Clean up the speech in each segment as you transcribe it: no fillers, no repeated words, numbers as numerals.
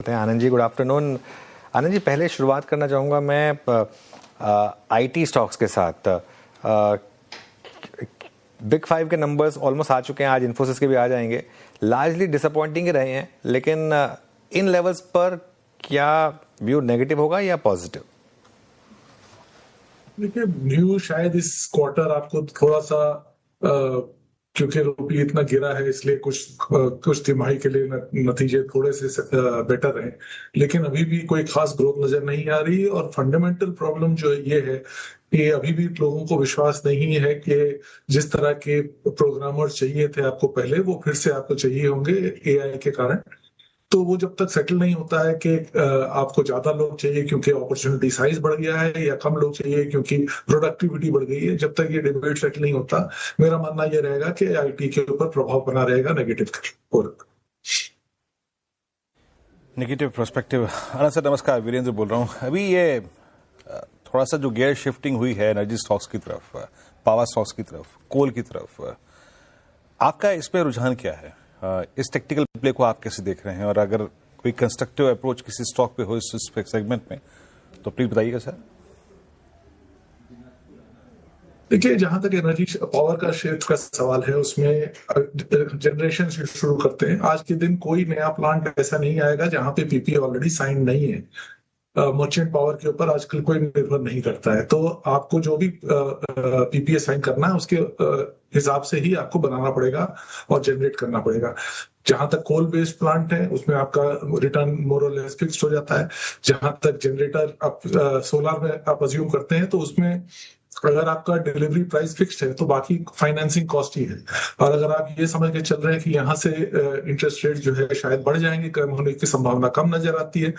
Anand ji, good afternoon. Anand ji, पहले शुरुआत करना चाहूँगा मैं आईटी स्टॉक्स के साथ। बिग फाइव के नंबर्स ऑलमोस्ट आ चुके हैं, आज इन्फोसिस के भी आ जाएंगे। लार्जली डिसअपॉइंटिंग ही रहे हैं, लेकिन इन लेवल्स पर क्या व्यू नेगेटिव होगा या पॉजिटिव? देखिए, व्यू शायद इस क्वार्टर आपको थोड़ा सा क्योंकि रुपये इतना गिरा है इसलिए कुछ तिमाही के लिए नतीजे थोड़े से बेटर हैं, लेकिन अभी भी कोई खास ग्रोथ नजर नहीं आ रही। और फंडामेंटल प्रॉब्लम जो है ये है कि अभी भी लोगों को विश्वास नहीं है कि जिस तरह के प्रोग्रामर चाहिए थे आपको पहले, वो फिर से आपको चाहिए होंगे एआई के कारण। तो वो जब तक सेटल नहीं होता है कि आपको ज्यादा लोग चाहिए क्योंकि अपॉर्चुनिटी साइज बढ़ गया है या कम लोग चाहिए क्योंकि प्रोडक्टिविटी बढ़ गई है, जब तक ये डिबेट सेटल नहीं होता, मेरा मानना ये रहेगा कि आईटी के ऊपर प्रभाव बना रहेगा negative. Negative perspective. Anand sir नमस्कार, वीरेंद्र बोल रहा हूँ। अभी ये थोड़ा सा जो गियर शिफ्टिंग हुई है एनर्जी स्टॉक्स की तरफ, पावर स्टॉक्स की तरफ, कोल की तरफ, आपका इस पे रुझान क्या है? इस टेक्निकल प्ले को आप कैसे देख रहे हैं, और अगर कोई कंस्ट्रक्टिव अप्रोच किसी स्टॉक पे हो इस सेगमेंट में तो प्लीज बताइएगा सर। देखिए, जहां तक एनर्जी पावर का क्षेत्र का सवाल है, उसमें जनरेशन से शुरू करते हैं। आज के दिन कोई नया प्लांट ऐसा नहीं आएगा जहां पे पीपीए ऑलरेडी साइन नहीं है। मर्चेंट पावर के ऊपर आजकल कोई निर्भर नहीं करता है, तो आपको जो भी पीपीए साइन करना है उसके हिसाब से ही आपको बनाना पड़ेगा और जनरेट करना पड़ेगा। जहां तक कोल बेस्ड प्लांट है उसमें आपका रिटर्न मोर और लेस फिक्स्ड हो जाता है। जहां तक जनरेटर आप सोलर में आप अज्यूम करते हैं, तो उसमें अगर आपका डिलीवरी प्राइस फिक्स्ड है तो बाकी फाइनेंसिंग कॉस्ट ही है। और अगर आप ये समझ के चल रहे हैं कि यहाँ से इंटरेस्ट रेट जो है शायद बढ़ जाएंगे, कम होने की संभावना कम नजर आती है,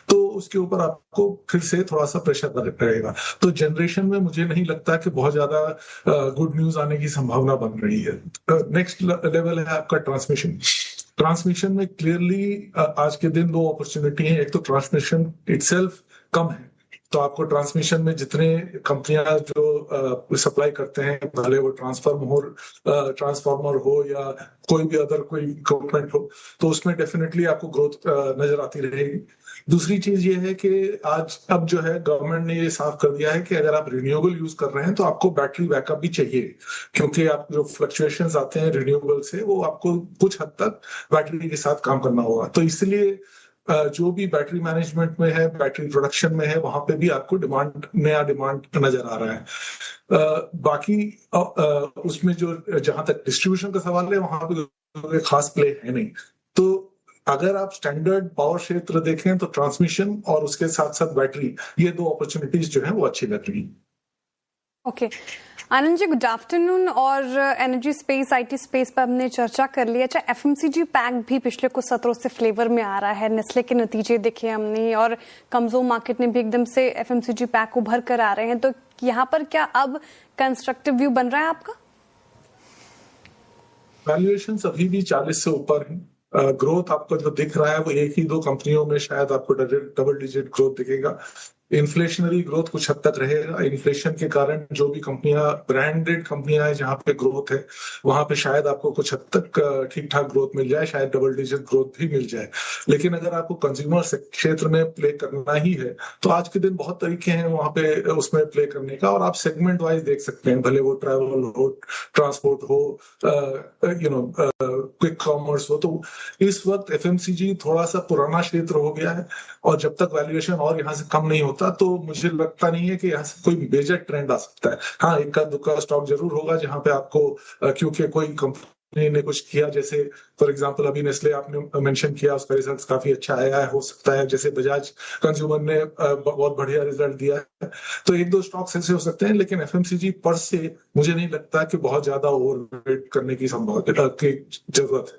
तो उसके ऊपर आपको फिर से थोड़ा सा प्रेशर रहेगा। तो जनरेशन में मुझे नहीं लगता कि बहुत ज्यादा गुड न्यूज आने की संभावना बन रही है। नेक्स्ट लेवल है आपका ट्रांसमिशन में क्लियरली आज के दिन दो अपॉर्चुनिटी है। एक तो ट्रांसमिशन इटसेल्फ कम है, तो आपको ट्रांसमिशन में जितने कंपनियां जो सप्लाई करते हैं, भले वो ट्रांसफार्मर हो या कोई भी अदर कोई इक्विपमेंट हो, तो उसमें डेफिनेटली आपको ग्रोथ नजर आती रहेगी। दूसरी चीज ये है कि आज अब जो है गवर्नमेंट ने ये साफ कर दिया है कि अगर आप रिन्यूएबल यूज कर रहे हैं तो आपको बैटरी बैकअप भी चाहिए, क्योंकि आप जो फ्लक्चुएशंस आते हैं रिन्यूएबल से, वो आपको कुछ हद तक बैटरी के साथ काम करना होगा। तो इसलिए जो भी बैटरी मैनेजमेंट में है, बैटरी प्रोडक्शन में है, वहां पे भी आपको नया डिमांड नजर आ रहा है। बाकी उसमें जो जहां तक डिस्ट्रीब्यूशन का सवाल है, वहां पे खास प्ले है नहीं। तो अगर आप स्टैंडर्ड पावर क्षेत्र देखें तो ट्रांसमिशन और उसके साथ साथ बैटरी, ये दो अपॉर्चुनिटीज जो है वो अच्छी लग रही है। Okay Anand ji, good afternoon. और एनर्जी स्पेस, आईटी स्पेस पर हमने चर्चा कर ली। अच्छा, एफएमसीजी पैक भी पिछले कुछ सत्रों से फ्लेवर में आ रहा है। नेस्ले के नतीजे देखे हमने, और कमजोर मार्केट ने भी एकदम से एफएमसीजी पैक उभर कर आ रहे हैं। तो यहाँ पर क्या अब कंस्ट्रक्टिव व्यू बन रहा है आपका? वैल्यूएशन अभी भी 40 से ऊपर है। ग्रोथ आपको जो दिख रहा है वो एक ही दो कंपनियों में शायद आपको डबल डिजिट ग्रोथ दिखेगा। इन्फ्लेशनरी ग्रोथ कुछ हद तक रहेगा। इन्फ्लेशन के कारण जो भी कंपनियां, ब्रांडेड कंपनियां हैं जहां पे ग्रोथ है, वहां पे शायद आपको कुछ हद तक ठीक ठाक ग्रोथ मिल जाए, शायद डबल डिजिट ग्रोथ भी मिल जाए। लेकिन अगर आपको कंज्यूमर क्षेत्र में प्ले करना ही है तो आज के दिन बहुत तरीके हैं वहां पे उसमें प्ले करने का, और आप सेगमेंट वाइज देख सकते हैं, भले वो ट्रैवल हो, ट्रांसपोर्ट हो, क्विक कॉमर्स हो। तो इस वक्त एफएमसीजी थोड़ा सा पुराना क्षेत्र हो गया है, और जब तक वैल्यूएशन और यहाँ से कम नहीं होता तो मुझे लगता नहीं है कि यहाँ से कोई मेजर ट्रेंड आ सकता है। हाँ, इक्का दुक्का स्टॉक जरूर होगा जहां पे आपको क्योंकि कोई कंपनी ने कुछ किया, जैसे फॉर एग्जांपल अभी नेस्ले आपने मेंशन किया, उसका रिजल्ट काफी अच्छा आया है, हो सकता है जैसे बजाज कंज्यूमर ने बहुत बढ़िया रिजल्ट दिया है, तो एक दो स्टॉक्स ऐसे हो सकते हैं। लेकिन एफएमसीजी पर से मुझे नहीं लगता कि बहुत ज्यादा ओवरवेट करने की संभावना की जरूरत है।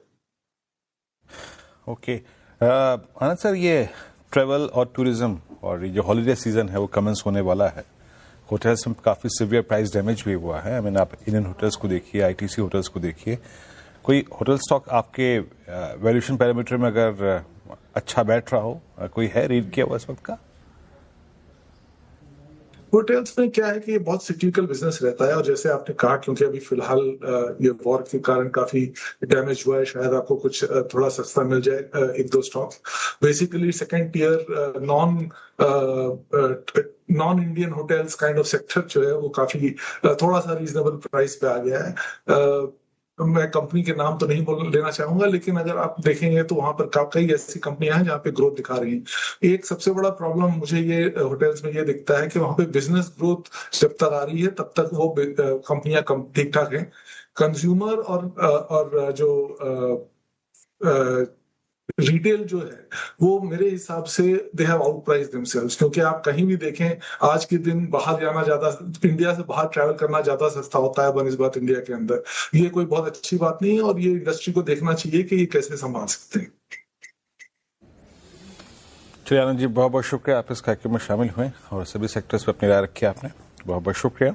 ओके आनंद सर, ये ट्रेवल और टूरिज्म और ये जो हॉलीडे सीजन है वो कमेंस होने वाला है। होटल्स में काफ़ी सिवियर प्राइस डैमेज भी हुआ है। आई मीन, आप इंडियन होटल्स को देखिए, आईटीसी होटल्स को देखिए। कोई होटल स्टॉक आपके वैल्यूएशन पैरामीटर में अगर अच्छा बैठ रहा हो, कोई है रीड किया हुआ इस वक्त का? होटल्स में क्या है कि ये बहुत सिक्लिकल बिजनेस रहता है, और जैसे आपने कहा क्योंकि अभी फिलहाल ये वॉर के कारण काफी डैमेज हुआ है, शायद आपको कुछ थोड़ा सस्ता मिल जाए एक दो stock. Basically second tier non Indian hotels kind of sector जो है वो काफी थोड़ा सा रीजनेबल प्राइस पे आ गया है। मैं कंपनी के नाम तो नहीं बोल लेना चाहूंगा, लेकिन अगर आप देखेंगे तो वहां पर कई ऐसी कंपनियां हैं जहां पे ग्रोथ दिखा रही हैं। एक सबसे बड़ा प्रॉब्लम मुझे ये होटल्स में ये दिखता है कि वहां पे बिजनेस ग्रोथ जब तक आ रही है तब तक वो कंपनियां ठीक ठाक हैं। कंज्यूमर और जो रिटेल जो है वो मेरे हिसाब से they have out price themselves, क्योंकि आप कहीं भी देखें आज के दिन बाहर जाना ज्यादा, इंडिया से बाहर ट्रैवल करना ज्यादा सस्ता होता है बनिस्बत इंडिया के अंदर। ये कोई बहुत अच्छी बात नहीं है, और ये इंडस्ट्री को देखना चाहिए कि ये कैसे संभाल सकते हैं। चलिए आनंद जी, बहुत बहुत शुक्रिया, आप इस कार्यक्रम में शामिल हुए और सभी सेक्टर्स पर अपनी राय रखी आपने, बहुत बहुत शुक्रिया।